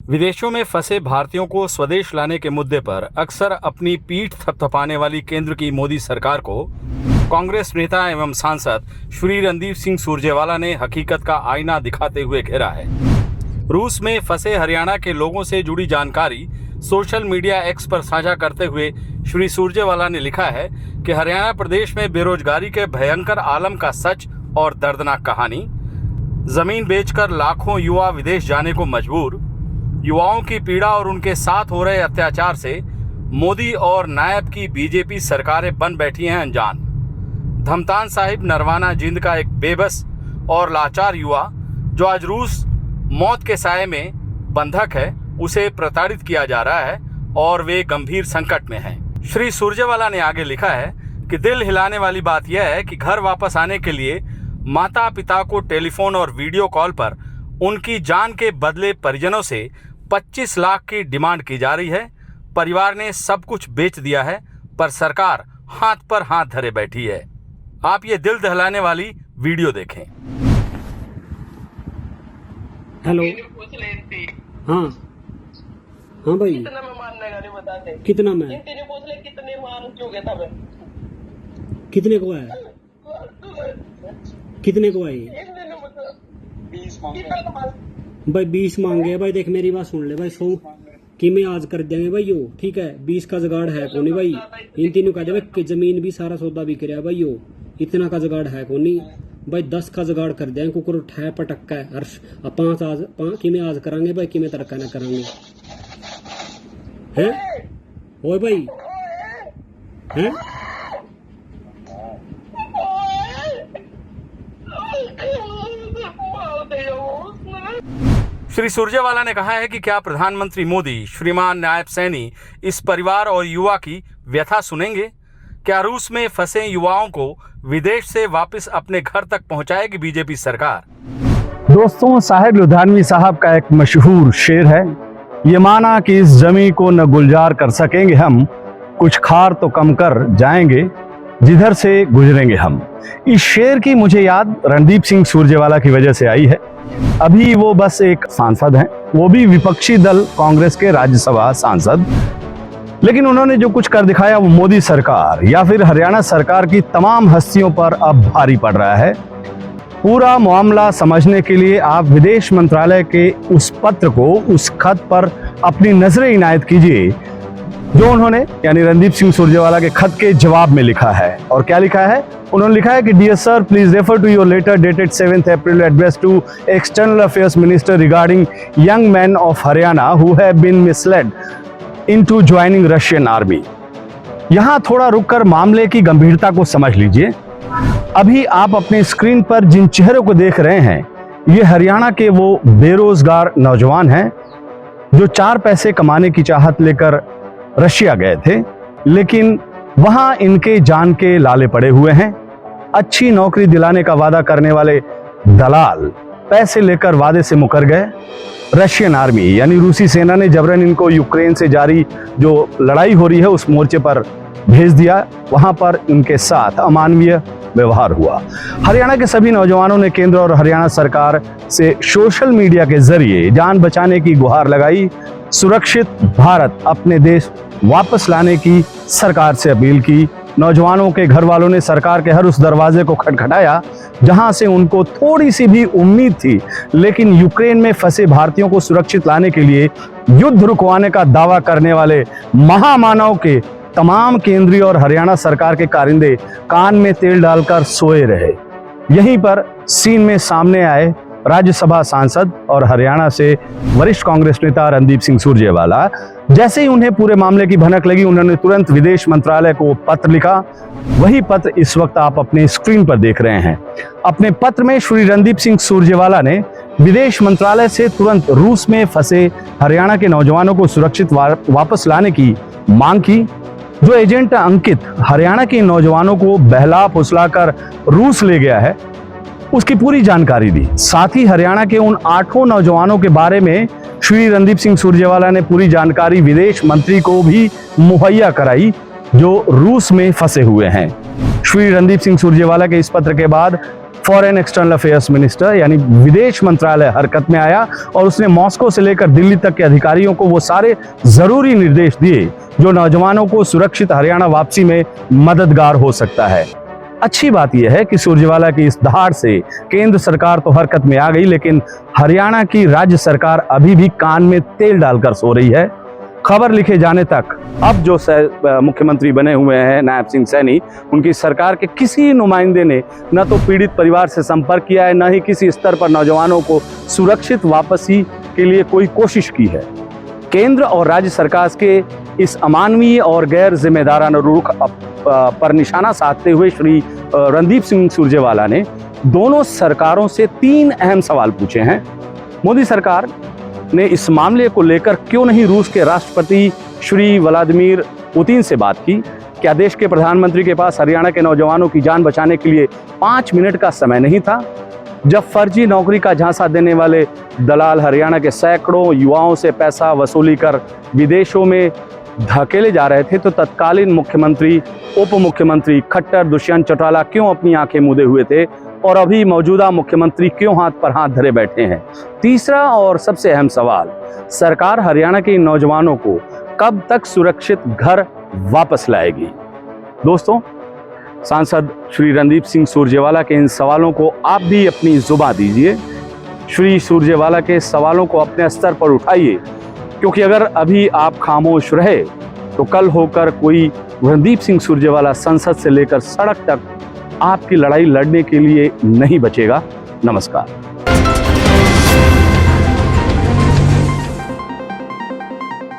विदेशों में फंसे भारतीयों को स्वदेश लाने के मुद्दे पर अक्सर अपनी पीठ थपथपाने वाली केंद्र की मोदी सरकार को कांग्रेस नेता एवं सांसद श्री रणदीप सिंह सुरजेवाला ने हकीकत का आईना दिखाते हुए घेरा है। रूस में फंसे हरियाणा के लोगों से जुड़ी जानकारी सोशल मीडिया एक्स पर साझा करते हुए श्री सुरजेवाला ने लिखा है कि हरियाणा प्रदेश में बेरोजगारी के भयंकर आलम का सच और दर्दनाक कहानी, जमीन बेचकर लाखों युवा विदेश जाने को मजबूर, युवाओं की पीड़ा और उनके साथ हो रहे अत्याचार से मोदी और नायब की बीजेपी सरकारें बन बैठी हैं अनजान। धमतान साहिब नरवाना जिंद का एक बेबस और लाचार युवा जो आज रूस मौत के साए में बंधक है, उसे प्रताड़ित किया जा रहा है और वे गंभीर संकट में हैं। श्री सुरजेवाला ने आगे लिखा है कि दिल हिलाने वाली बात यह है कि घर वापस आने के लिए माता पिता को टेलीफोन और वीडियो कॉल पर उनकी जान के बदले परिजनों से 25 लाख की डिमांड की जा रही है। परिवार ने सब कुछ बेच दिया है, पर सरकार हाथ पर हाथ धरे बैठी है। आप ये दिल दहलाने वाली वीडियो देखें। हेलो। हाँ हाँ भाई, कितना मैं मारने का नहीं बता दे। कितना मैं तेरे पूछ ले कितने मार चुके तब कितने को आया, कितने को आई भाई? 20 मांगे भाई। देख मेरी बात सुन ले भाई, 100 कि मैं आज कर देंगे भाई यो, ठीक है? 20 का जुगाड़ है कौन भाई? इन तीनों का जब कि जमीन भी सारा सौदा भी कराया भाई यो, इतना का जुगाड़ है कौन भाई? 10 का जुगाड़ कर देंगे। कुकर उठाया पटक्का है हर्ष। अब 5 आज 5 कि मैं आज करांगे भाई, कि मैं तरक्का ना करांगे हैं? ओए भाई हैं? श्री सुरजेवाला ने कहा है कि क्या प्रधानमंत्री मोदी श्रीमान नायब सैनी इस परिवार और युवा की व्यथा सुनेंगे? क्या रूस में फंसे युवाओं को विदेश से वापस अपने घर तक पहुंचाएगी बीजेपी सरकार? दोस्तों, साहिब लुधियानवी साहब का एक मशहूर शेर है, ये माना कि इस जमी को न गुलजार कर सकेंगे हम, कुछ खार तो कम कर जाएंगे जिधर से गुजरेंगे हम। इस शेर की मुझे याद रणदीप सिंह सुरजेवाला की वजह से आई है। अभी वो बस एक सांसद हैं, वो भी विपक्षी दल कांग्रेस के राज्यसभा सांसद, लेकिन उन्होंने जो कुछ कर दिखाया वो मोदी सरकार या फिर हरियाणा सरकार की तमाम हस्तियों पर अब भारी पड़ रहा है। पूरा मामला समझने के लिए आप विदेश मंत्रालय के उस पत्र को, उस खत पर अपनी नजरें इनायत कीजिए जो उन्होंने यानी रणदीप सिंह सुरजेवाला के खत के जवाब में लिखा है। और क्या लिखा है? उन्होंने लिखा है कि dear sir, please refer to your letter dated 7th April address to external affairs minister regarding young man of Haryana who have been misled into joining Russian army. यहां थोड़ा रुककर मामले की गंभीरता को समझ लीजिए। अभी आप अपने स्क्रीन पर जिन चेहरों को देख रहे हैं, ये हरियाणा के वो बेरोजगार नौजवान हैं जो 4 पैसे कमाने की चाहत लेकर रशिया गए थे, लेकिन वहां इनके जान के लाले पड़े हुए हैं। अच्छी नौकरी दिलाने का वादा करने वाले दलाल पैसे लेकर वादे से मुकर गए। रशियन आर्मी यानी रूसी सेना ने जबरन इनको यूक्रेन से जारी जो लड़ाई हो रही है उस मोर्चे पर भेज दिया। वहां पर इनके साथ अमानवीय व्यवहार हुआ। हरियाणा के सभी नौजवानों ने केंद्र और हरियाणा सरकार से सोशल मीडिया के जरिए जान बचाने की गुहार लगाई, सुरक्षित भारत अपने देश वापस लाने की सरकार से अपील की। नौजवानों के घर वालों ने सरकार के हर उस दरवाजे को खटखटाया जहां से उनको थोड़ी सी भी उम्मीद थी, लेकिन यूक्रेन में फंसे भारतीयों को सुरक्षित लाने के लिए युद्ध रुकवाने का दावा करने वाले महामानव के तमाम केंद्रीय और हरियाणा सरकार के कारिंदे कान में तेल डालकर सोए रहे। यहीं पर सीन में सामने आए राज्यसभा सांसद और हरियाणा से वरिष्ठ कांग्रेस नेता रणदीप सिंह सुरजेवाला। जैसे ही उन्हें पूरे मामले की भनक लगी, उन्होंने तुरंत विदेश मंत्रालय को पत्र लिखा। वही पत्र इस वक्त आप अपने स्क्रीन पर देख रहे हैं। अपने पत्र में श्री रणदीप सिंह सुरजेवाला ने विदेश मंत्रालय से तुरंत रूस में फंसे हरियाणा के नौजवानों को सुरक्षित वापस लाने की मांग की। जो एजेंट अंकित हरियाणा के नौजवानों को बहला फुसलाकर रूस ले गया है, उसकी पूरी जानकारी दी। साथ ही हरियाणा के उन 8 नौजवानों के बारे में श्री रणदीप सिंह सुरजेवाला ने पूरी जानकारी विदेश मंत्री को भी मुहैया कराई जो रूस में फंसे हुए हैं। श्री रणदीप सिंह सुरजेवाला के इस पत्र के बाद फॉरेन एक्सटर्नल अफेयर्स मिनिस्टर यानी विदेश मंत्रालय हरकत में आया और उसने मॉस्को से लेकर दिल्ली तक के अधिकारियों को वो सारे जरूरी निर्देश दिए जो नौजवानों को सुरक्षित हरियाणा वापसी में मददगार हो सकता है। अच्छी बात यह है कि सुरजेवाला की इस दहाड़ से केंद्र सरकार तो हरकत में आ गई, लेकिन हरियाणा की राज्य सरकार अभी भी कान में तेल डालकर सो रही है। खबर लिखे जाने तक अब जो मुख्यमंत्री बने हुए हैं नायब सिंह सैनी, उनकी सरकार के किसी नुमाइंदे ने न तो पीड़ित परिवार से संपर्क किया है, न ही किसी स्तर पर नौजवानों को सुरक्षित वापसी के लिए कोई कोशिश की है। केंद्र और राज्य सरकार के इस अमानवीय और गैर जिम्मेदाराना रुख पर निशाना साधते हुए श्री रणदीप सिंह सुरजेवाला ने दोनों सरकारों से 3 अहम सवाल पूछे हैं। मोदी सरकार ने इस मामले को लेकर क्यों नहीं रूस के राष्ट्रपति श्री व्लादिमीर पुतिन से बात की? क्या देश के प्रधानमंत्री के पास हरियाणा के नौजवानों की जान बचाने के लिए 5 मिनट का समय नहीं था? जब फर्जी नौकरी का झांसा देने वाले दलाल हरियाणा के सैकड़ों युवाओं से पैसा वसूली कर विदेशों में धकेले जा रहे थे, तो तत्कालीन मुख्यमंत्री उप मुख्यमंत्री खट्टर दुष्यंत चौटाला क्यों अपनी आंखें मूंदे हुए थे और अभी मौजूदा मुख्यमंत्री क्यों हाथ पर हाथ धरे बैठे हैं? तीसरा और सबसे अहम सवाल, सरकार हरियाणा के नौजवानों को कब तक सुरक्षित घर वापस लाएगी? दोस्तों, सांसद श्री रणदीप सिंह सुरजेवाला के इन सवालों को आप भी अपनी जुबान दीजिए। श्री सुरजेवाला के सवालों को अपने स्तर पर उठाइए, क्योंकि अगर अभी आप खामोश रहे तो कल होकर कोई रणदीप सिंह सुरजेवाला संसद से लेकर सड़क तक आपकी लड़ाई लड़ने के लिए नहीं बचेगा। नमस्कार।